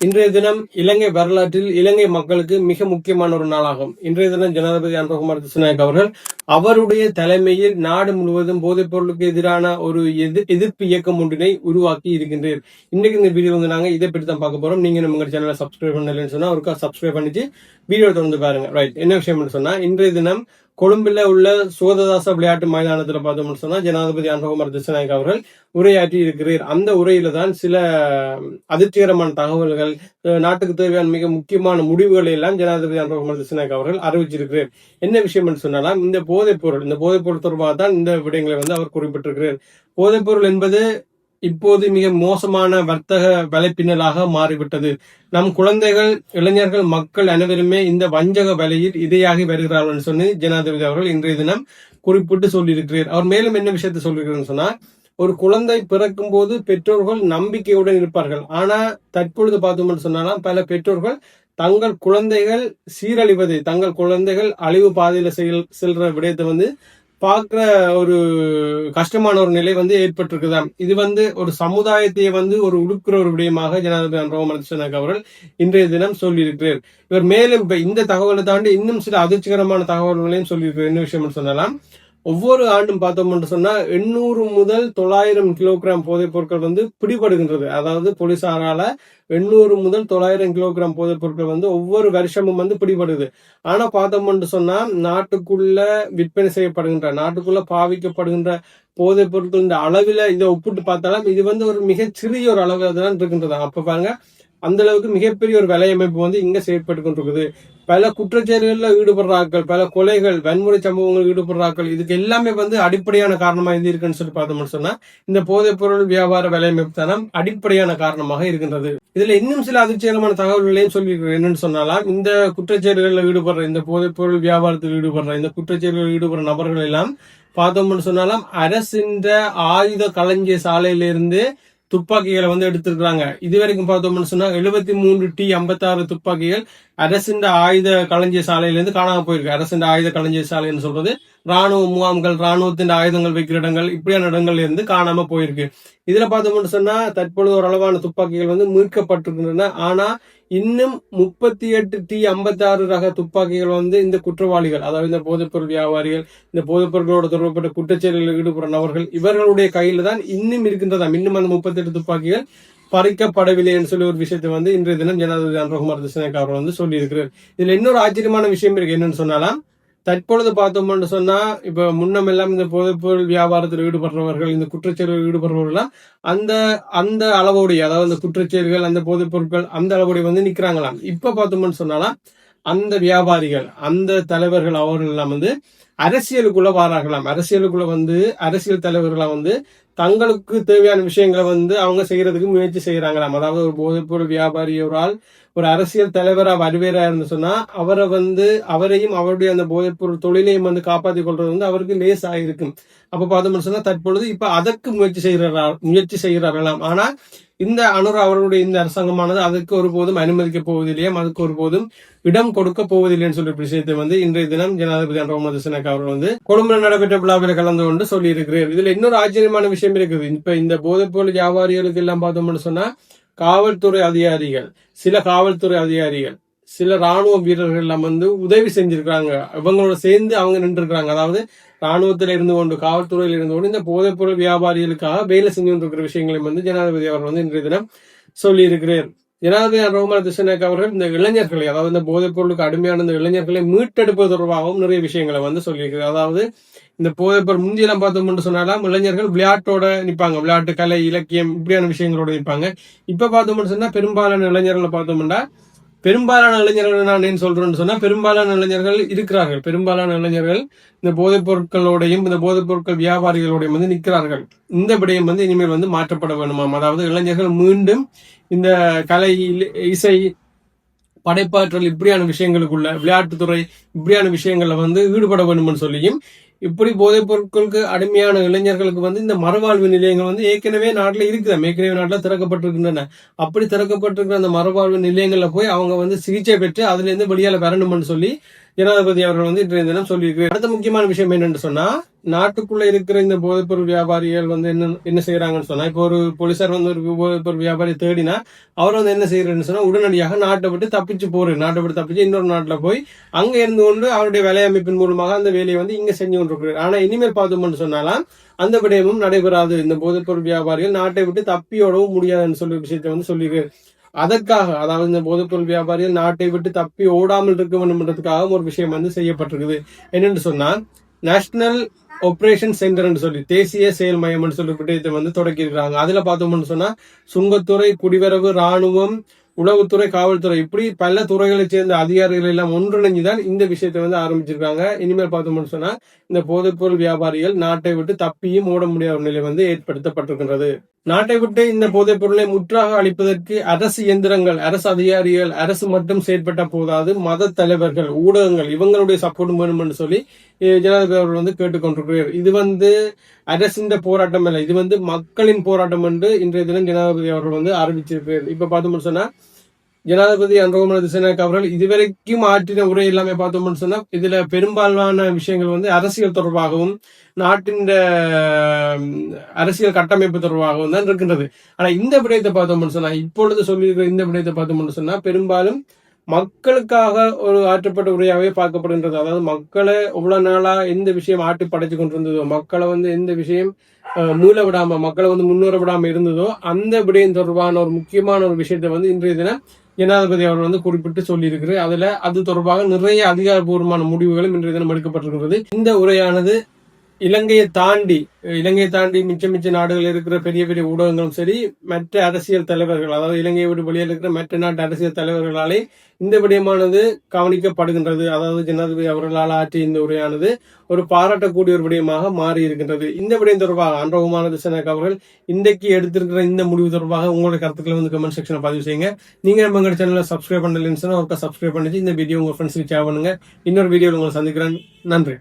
இன்றைய தினம் இலங்கை வரலாற்றில் இலங்கை மக்களுக்கு மிக முக்கியமான ஒரு நாளாகும். இன்றைய தினம் ஜனாதிபதி அனுரகுமார் திசாநாயக்க அவர்கள் அவருடைய தலைமையில் நாடு முழுவதும் போதைப் பொருளுக்கு எதிரான ஒரு எதிர்ப்பு இயக்கம் ஒன்றினை உருவாக்கி இருக்கின்றார். இன்றைக்கு இந்த வீடியோ வந்து நாங்க இதை பற்றி தான் பார்க்க போறோம். நீங்க நம்ம சேனலை சப்ஸ்கிரைப் பண்ணலன்னு சொன்னா ஒருக்கா சப்ஸ்கிரைப் பண்ணிட்டு வீடியோ தொடர்ந்து பாருங்க. ரைட், என்ன விஷயம் சொன்னா, இன்றைய தினம் கொழும்புல உள்ள சோததாச விளையாட்டு மைதானத்துல பார்த்தோம்னு சொன்னா ஜனாதிபதி அனுரகுமார் திசாநாயக்க அவர்கள் உரையாற்றி இருக்கிறார். அந்த உரையில தான் சில அதிர்ச்சிகரமான தகவல்கள், நாட்டுக்கு தேவையான மிக முக்கியமான முடிவுகளை எல்லாம் ஜனாதிபதி அனுரகுமார் திசாநாயக்க அவர்கள் அறிவிச்சிருக்கிறார். என்ன விஷயம் என்று சொன்னாலும் இந்த போதைப் பொருள் தொடர்பாக தான் இந்த விடயங்களை வந்து அவர் குறிப்பிட்டிருக்கிறார். போதைப் பொருள் என்பது இப்போது மிக மோசமான வர்த்தக வலைப்பின்னலாக மாறிவிட்டது. நம் குழந்தைகள், இளைஞர்கள், மக்கள் அனைவருமே இந்த வஞ்சக வலையில் இதையாகி வருகிறார்கள் சொல்லி ஜனாதிபதி அவர்கள் இன்றைய தினம் குறிப்பிட்டு சொல்லியிருக்கிறார். அவர் மேலும் என்ன விஷயத்தை சொல்லியிருக்கிறார் சொன்னா, ஒரு குழந்தை பிறக்கும் போது பெற்றோர்கள் நம்பிக்கையுடன் இருப்பார்கள். ஆனா தற்பொழுது பார்த்தோம்னு சொன்னாலும் பல பெற்றோர்கள் தங்கள் குழந்தைகள் சீரழிவதை, தங்கள் குழந்தைகள் அழிவு பாதையில செல்ற விடயத்தை வந்து பார்க்கிற ஒரு கஷ்டமான ஒரு நிலை வந்து ஏற்பட்டிருக்குதான். இது வந்து ஒரு சமுதாயத்தையே வந்து ஒரு உடுக்கிற ஒரு விடயமாக ஜனாதிபதி அனுரகுமார் திசாநாயக்க அவர்கள் இன்றைய தினம் சொல்லியிருக்கிறார். இவர் மேலும் இப்ப இந்த தகவலை தாண்டி இன்னும் சில அதிர்ச்சிகரமான தகவல்களையும் சொல்லியிருக்கிறார். என்ன விஷயம் சொல்லலாம், ஒவ்வொரு ஆண்டும் பார்த்தோம்னு சொன்னா 800 முதல் 900 கிலோகிராம் போதைப் பொருட்கள் வந்து பிடிபடுகின்றது. அதாவது போலீசாரால 800 முதல் 900 கிலோகிராம் போதைப் பொருட்கள் வந்து ஒவ்வொரு வருஷமும் வந்து பிடிபடுது. ஆனா பார்த்தோம்னு சொன்னா நாட்டுக்குள்ள விற்பனை செய்யப்படுகின்ற, நாட்டுக்குள்ள பாவிக்கப்படுகின்ற போதைப் பொருட்கள் இந்த அளவில் இதை ஒப்பிட்டு பார்த்தாலும் இது வந்து ஒரு மிகச்சிறிய ஒரு அளவு தான் இருக்கின்றது. அப்ப பாருங்க, அந்த அளவுக்கு மிகப்பெரிய ஒரு விலையமைப்பு வந்து இங்க செயற்பட்டு கொண்டிருக்குது. பல குற்றச்செயல்களில் ஈடுபடுறாக்கள், பல கொலைகள், வன்முறை சம்பவங்கள் ஈடுபடுறாக்கள், இதுக்கு எல்லாமே வந்து அடிப்படையான காரணமா இது இருக்குன்னு சொல்லி பார்த்தோம்னு சொன்னா இந்த போதைப் பொருள் வியாபார விலையமைப்பு தனம் அடிப்படையான காரணமாக இருக்கின்றது. இதுல இன்னும் சில அதிர்ச்சிகரமான தகவல்களையும் சொல்லியிருக்கிறேன். என்னன்னு சொன்னாலாம், இந்த குற்றச்செயல்களில் ஈடுபடுற, இந்த போதைப் பொருள் வியாபாரத்தில் ஈடுபடுற, இந்த குற்றச்செயல்களில் ஈடுபடுற நபர்கள் எல்லாம் பார்த்தோம்னு சொன்னாலும் அரசின் ஆயுத களஞ்சிய சாலையிலிருந்து துப்பாக்கிகளை வந்து எடுத்திருக்கிறாங்க. இதுவரைக்கும் பார்த்தோம்னு சொன்னா 73 T56 துப்பாக்கிகள் அரசின் ஆயுத களஞ்சிய சாலையிலிருந்து காணாம போயிருக்கு. அரசின் ஆயுத களஞ்சிய சாலைன்னு சொல்றது ராணுவ முகாம்கள், ராணுவத்தின் ஆயுதங்கள் வைக்கிற இடங்கள், இப்படியான இடங்கள்ல இருந்து காணாம போயிருக்கு. இதுல பார்த்தோம்னு சொன்னா தற்பொழுது ஒரு அளவான துப்பாக்கிகள் வந்து மீட்கப்பட்டிருக்கின்றன. ஆனா இன்னும் 38 T56 ரக துப்பாக்கிகள் வந்து இந்த குற்றவாளிகள், அதாவது இந்த போதைப்பொருள் வியாபாரிகள், இந்த போதைப்பொருளோட தொடர்புடைய குற்றச்செயல்களில் ஈடுபடும் நபர்கள், இவர்களுடைய கையில தான் இன்னும் இருக்கின்றதாம். இன்னும் அந்த 38 துப்பாக்கிகள் பறிக்கப்படவில்லை என்று சொல்லி ஒரு விஷயத்தை வந்து இன்றைய தினம் ஜனாதிபதி அனுரகுமார் திசாநாயக்க அவர்கள் வந்து சொல்லி இருக்கிறார். இதுல இன்னொரு ஆச்சரியமான விஷயம் இருக்கு. என்னன்னு சொன்னாலாம், தற்பொழுது பார்த்தோம்னு சொன்னா இப்ப முன்னமெல்லாம் இந்த போதைப்பொருள் வியாபாரத்தில் ஈடுபடுறவர்கள், இந்த குற்றச்செயல்களில் ஈடுபடுறவர்கள் அந்த அந்த அளவோடைய, அதாவது அந்த குற்றச்செயல்கள், அந்த போதைப் பொருட்கள் அந்த அளவோடைய வந்து நிக்கிறாங்களாம். இப்ப பார்த்தோம்னு சொன்னாலாம் அந்த வியாபாரிகள், அந்த தலைவர்கள் அவர்கள் எல்லாம் வந்து அரசியலுக்குள்ள வாராங்களாம். அரசியலுக்குள்ள வந்து அரசியல் தலைவர்களா வந்து தங்களுக்கு தேவையான விஷயங்களை வந்து அவங்க செய்யறதுக்கு முயற்சி செய்யறாங்களாம். அதாவது ஒரு போதைப்பொருள் வியாபாரி ஒரு ஆள் ஒரு அரசியல் தலைவரா வருவேரா இருந்து சொன்னா அவரை வந்து அவரையும் அவருடைய அந்த போதைப்பொருள் தொழிலையும் வந்து காப்பாற்றிக் கொள்றது வந்து அவருக்கு லேஸ் ஆகிருக்கும். அப்ப பார்த்தோம்னு சொன்னா தற்பொழுது இப்ப அதற்கு முயற்சி செய்கிறார்களாம். ஆனா இந்த அவர்களுடைய இந்த அரசாங்கமானது அதுக்கு ஒருபோதும் அனுமதிக்க போவதில்லையா, அதுக்கு ஒருபோதும் இடம் கொடுக்க போவதில்லைன்னு சொல்ற விஷயத்தை வந்து இன்றைய தினம் ஜனாதிபதி அனுரகுமார் திசாநாயக்க அவர்கள் வந்து கொழும்புல நடைபெற்ற விழாவில் கலந்து கொண்டு சொல்லி இருக்கிறார். இதுல இன்னொரு ஆச்சரியமான விஷயம் இருக்குது. இப்ப இந்த போதைப்பொருள் வியாபாரிகளுக்கு எல்லாம் பார்த்தோம்னு சொன்னா காவல்துறை அதிகாரிகள், சில ராணுவ வீரர்கள் எல்லாம் வந்து உதவி செஞ்சிருக்காங்க. இவங்களோட சேர்ந்து அவங்க நின்று இருக்காங்க. அதாவது ராணுவத்தில் இருந்து கொண்டு, காவல்துறையில் இருந்து கொண்டு இந்த போதைப் பொருள் வியாபாரிகளுக்காக வேலை செஞ்சு கொண்டிருக்கிற விஷயங்களையும் வந்து ஜனாதிபதி அவர்கள் வந்து இன்றைய தினம் சொல்லி இருக்கிறார். ஜனாதிபதி அனுரகுமார் திசாநாயக்க அவர்கள் இந்த இளைஞர்களை, அதாவது இந்த போதைப் பொருளுக்கு அடிமையான இந்த இளைஞர்களை மீட்டெடுப்பது தொடர்பாகவும் நிறைய விஷயங்களை வந்து சொல்லியிருக்கிறார். அதாவது இந்த போதைப்பொருள் முந்தியெல்லாம் பார்த்தோம்னு சொன்னாலும் இளைஞர்கள் விளையாட்டோட நிற்பாங்க, விளையாட்டு, கலை, இலக்கியம் இப்படியான விஷயங்களோட நிற்பாங்க. இப்ப பார்த்தோம்னு சொன்னா பெரும்பாலான இளைஞர்களை பார்த்தோம்னா, பெரும்பாலான இளைஞர்கள் நான் ஏன் சொல்றேன்னு சொன்னா பெரும்பாலான இளைஞர்கள் இருக்கிறார்கள். பெரும்பாலான இளைஞர்கள் இந்த போதைப் பொருட்களோடையும் இந்த போதைப் பொருட்கள் வியாபாரிகளோடையும் வந்து நிற்கிறார்கள். இந்த விடயம் வந்து இனிமேல் வந்து மாற்றப்பட வேணுமாம். அதாவது இளைஞர்கள் மீண்டும் இந்த கலை, இசை, படைப்பாற்றல் இப்படியான விஷயங்களுக்குள்ள, விளையாட்டுத்துறை இப்படியான விஷயங்கள்ல வந்து ஈடுபட வேண்டும்னு சொல்லியும், இப்படி போதைப் பொருட்களுக்கு அடிமையான இளைஞர்களுக்கு வந்து இந்த மறுவாழ்வு நிலையங்கள் வந்து ஏற்கனவே நாட்டில் இருக்குதான், ஏற்கனவே நாட்டில் திறக்கப்பட்டிருக்கின்றன. அப்படி திறக்கப்பட்டிருக்கிற அந்த மறுவாழ்வு நிலையங்கள்ல போய் அவங்க வந்து சிகிச்சை பெற்று அதுல இருந்து வெளியால வரணும்னு சொல்லி ஜனாதிபதி அவர்கள் வந்து இன்றைய தினம் சொல்லியிருக்கிறார். அடுத்த முக்கியமான விஷயம் என்னன்னு சொன்னா, நாட்டுக்குள்ள இருக்கிற இந்த போதைப்பொருள் வியாபாரிகள் வந்து என்ன செய்யறாங்கன்னு சொன்னா, இப்போ ஒரு போலீசார் வந்து ஒரு போதைப்பொருள் வியாபாரி தேடினா அவர் வந்து என்ன செய்யறதுன்னு சொன்னா, உடனடியாக நாட்டை விட்டு தப்பிச்சு போறாரு. நாட்டை விட்டு தப்பிச்சு இன்னொரு நாட்டுல போய் அங்க இருந்து கொண்டு அவருடைய வேலை அமைப்பின் மூலமாக அந்த வேலையை வந்து இங்க செஞ்சு கொண்டிருக்கிறார். ஆனா இனிமேல் பார்த்தோம்னு சொன்னாலாம் அந்த விடயமும் நடைபெறாது. இந்த போதைப்பொருள் வியாபாரிகள் நாட்டை விட்டு தப்பியோடவும் முடியாதுன்னு சொல்லி விஷயத்தை வந்து சொல்லியிருக்காரு. அதற்காக, அதாவது இந்த போதைப்பொருள் வியாபாரிகள் நாட்டை விட்டு தப்பி ஓடாமல் இருக்க வேண்டும்ன்றதுக்காக ஒரு விஷயம் வந்து செய்யப்பட்டிருக்குது. என்னன்னு சொன்னா, நேஷனல் ஆபரேஷன் சென்டர் சொல்லி தேசிய செயல் மையம் சொல்லி விடயத்தை வந்து தொடக்கி இருக்கிறாங்க. அதுல பார்த்தோம்னு சொன்னா சுங்கத்துறை, குடிவரவு, ராணுவம், உளவுத்துறை, காவல்துறை, இப்படி பல துறைகளை சேர்ந்த அதிகாரிகள் எல்லாம் ஒன்றிணைஞ்சுதான் இந்த விஷயத்தை வந்து ஆரம்பிச்சிருக்காங்க. இனிமேல் பார்த்தோம்னு சொன்னா இந்த போதைப்பொருள் வியாபாரிகள் நாட்டை விட்டு தப்பியும் ஓட முடியாத நிலை வந்து ஏற்படுத்தப்பட்டிருக்கின்றது. நாட்டை விட்டு இந்த போதைப் பொருளை முற்றாக அளிப்பதற்கு அரசு இயந்திரங்கள், அரசு அதிகாரிகள், அரசு மட்டும் செயற்பட்ட போதாது, மத தலைவர்கள், ஊடகங்கள் இவங்களுடைய சப்போர்ட் வேணும் என்று சொல்லி ஜனாதிபதி அவர்கள் வந்து கேட்டுக்கொண்டிருக்கிறார். இது வந்து அரசின் போராட்டம் இல்லை, இது வந்து மக்களின் போராட்டம் என்று இன்றைய தினம் ஜனாதிபதி அவர்கள் வந்து அறிவிச்சிருக்கிறார். இப்ப பார்த்தோம்னு சொன்னா ஜனாதிபதி அனுரகுமார திசாநாயக்க அவர்கள் இதுவரைக்கும் ஆற்றின உரை எல்லாமே பார்த்தோம்னு சொன்னா இதுல பெரும்பாலான விஷயங்கள் வந்து அரசியல் தொடர்பாகவும் நாட்டின் அரசியல் கட்டமைப்பு தொடர்பாகவும் தான் இருக்கின்றது. ஆனா இந்த விடயத்தை பார்த்தோம்னு சொன்னா, இப்பொழுது சொல்லியிருக்கிற இந்த விடயத்தை பார்த்தோம்னு சொன்னா பெரும்பாலும் மக்களுக்காக ஒரு ஆற்றப்பட்ட உரையாகவே பார்க்கப்படுகின்றது. அதாவது மக்களை எவ்வளவு நாளா எந்த விஷயம் ஆட்டி படைச்சு கொண்டிருந்ததோ, மக்களை வந்து எந்த விஷயம் மூல விடாம, மக்களை வந்து முன்னேற விடாம இருந்ததோ அந்த விடயம் தொடர்பான ஒரு முக்கியமான ஒரு விஷயத்தை வந்து இன்றைய தினம் ஜனாதிபதி அவர்கள் வந்து குறிப்பிட்டு சொல்லியிருக்கிறார். அதுல அது தொடர்பாக நிறைய அதிகாரப்பூர்வமான முடிவுகளும் இன்றைய தினம் எடுக்கப்பட்டிருக்கிறது. இந்த உரையானது இலங்கையை தாண்டி மிச்ச நாடுகள் இருக்கிற பெரிய பெரிய ஊடகங்களும் சரி, மற்ற அரசியல் தலைவர்கள், அதாவது இலங்கையை விட்டு வெளியில் இருக்கிற மற்ற நாட்டு அரசியல் தலைவர்களாலே இந்த விடயமானது கவனிக்கப்படுகின்றது. அதாவது ஜனாதிபதி அவர்களால் ஆற்றிய இந்த உரையானது ஒரு பாராட்டக்கூடிய ஒரு விடயமாக மாறி இருக்கின்றது. இந்த விடயம் தொடர்பாக அனுரகுமார திசாநாயக்க அவர்கள் இன்றைக்கு எடுத்திருக்கிற இந்த முடிவு தொடர்பாக உங்களுடைய கருத்துக்களை வந்து கமெண்ட் செக்ஷன்ல பதிவு செய்யுங்க. நீங்க நம்ம எங்க சேனலை சப்ஸ்கிரைப் பண்ணலன்னு சொன்னா சப்ஸ்கிரைப் பண்ணிச்சு இந்த வீடியோ உங்க ஃப்ரெண்ட்ஸுக்கு ஷேர் பண்ணுங்க. இன்னொரு வீடியோவில் உங்களை சந்திக்கிறேன். நன்றி.